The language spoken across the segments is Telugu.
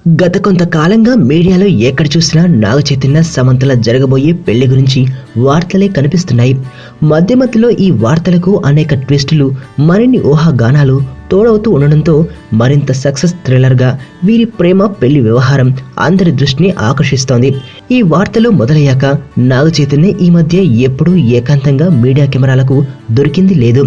గత కొంతకాలంగా మీడియాలో ఎక్కడ చూసినా నాగ చైతన్య సమంతల జరగబోయే పెళ్లి గురించి వార్తలే కనిపిస్తున్నాయి. మధ్య మధ్యలో ఈ వార్తలకు అనేక ట్విస్టులు, మరిన్ని ఊహాగానాలు తోడవుతూ ఉండడంతో మరింత సక్సెస్ థ్రిల్లర్గా వీరి ప్రేమ పెళ్లి వ్యవహారం అందరి దృష్టిని ఆకర్షిస్తోంది. ఈ వార్తలు మొదలయ్యాక నాగ చైతన్య ఈ మధ్య ఎప్పుడూ ఏకాంతంగా మీడియా కెమెరాలకు దొరికింది లేదు.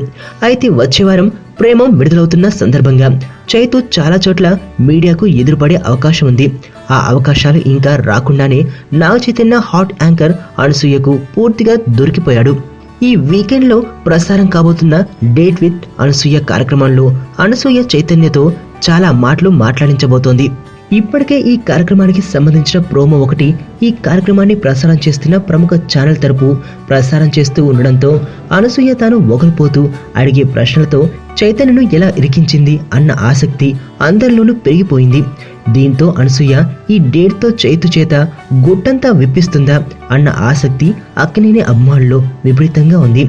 అయితే వచ్చే వారం ప్రేమం విడుదలవుతున్న సందర్భంగా చైతు చాలా చోట్ల మీడియాకు ఎదురుపడే అవకాశం ఉంది. ఆ అవకాశాలు ఇంకా రాకుండానే నాగ చైతన్య హాట్ యాంకర్ అనసూయకు పూర్తిగా దొరికిపోయాడు. ఈ వీకెండ్లో ప్రసారం కాబోతున్న డేట్ విత్ అనసూయ కార్యక్రమంలో అనసూయ చైతన్యతో చాలా మాటలు మాట్లాడించబోతోంది. ఇప్పటికే ఈ కార్యక్రమానికి సంబంధించిన ప్రోమో ఒకటి ఈ కార్యక్రమాన్ని ప్రసారం చేస్తున్న ప్రముఖ ఛానల్ తరపు ప్రసారం చేస్తూ ఉండడంతో అనసూయ తాను ఒకరిపోతూ అడిగే ప్రశ్నలతో చైతన్యను ఎలా ఇరికించింది అన్న ఆసక్తి అందరిలోనూ పెరిగిపోయింది. దీంతో అనసూయ ఈ డేట్తో చైతు చేత గుట్టంతా విప్పిస్తుందా అన్న ఆసక్తి అక్కినేని అభిమానుల్లో విపరీతంగా ఉంది.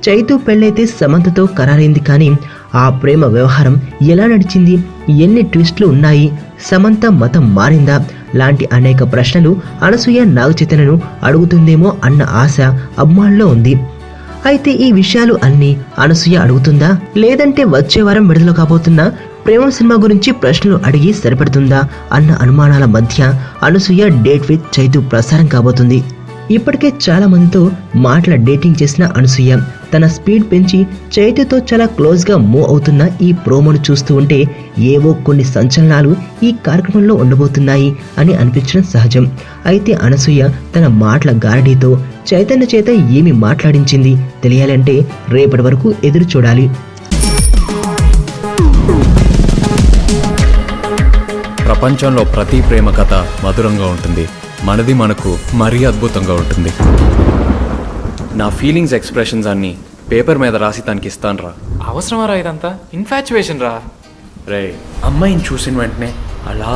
చైతు పెళ్ళైతే సమంతతో ఖరారైంది, కానీ ఆ ప్రేమ వ్యవహారం ఎలా నడిచింది, ఎన్ని ట్విస్టులు ఉన్నాయి, సమంత మతం మారిందా లాంటి అనేక ప్రశ్నలు అనసూయ నాగ చైతన్యను అడుగుతుందేమో అన్న ఆశ అభిమానుల్లో ఉంది. అయితే ఈ విషయాలు అన్నీ అనసూయ అడుగుతుందా, లేదంటే వచ్చే వారం విడుదల కాబోతున్న ప్రేమ సినిమా గురించి ప్రశ్నలు అడిగి సరిపెడుతుందా అన్న అనుమానాల మధ్య అనసూయ డేట్ విత్ చైతు ప్రసారం కాబోతుంది. ఇప్పటికే చాలా మందితో మాటల డేటింగ్ చేసిన అనసూయ తన స్పీడ్ పెంచి చైతుతో చాలా క్లోజ్గా మూవ్ అవుతున్న ఈ ప్రోమోను చూస్తూ ఉంటే ఏవో కొన్ని సంచలనాలు ఈ కార్యక్రమంలో ఉండబోతున్నాయి అని అనిపించడం సహజం. అయితే అనసూయ తన మాటల గారడీతో చైతన్య చేత ఏమి మాట్లాడించింది తెలియాలంటే రేపటి వరకు ఎదురు చూడాలి. ప్రపంచంలో ప్రతి ప్రేమ కథ మధురంగా ఉంటుంది. మనది మనకు మరీ అద్భుతంగా ఉంటుంది. నా ఫీలింగ్స్ ఎక్స్ప్రెషన్స్ అన్నీ పేపర్ మీద రాసి తనకి ఇస్తాను రా. అవసరమా రా ఇదంతా? ఇన్ఫాచ్యుయేషన్ రా. రే, అమ్మాయిని చూసిన వెంటనే అలా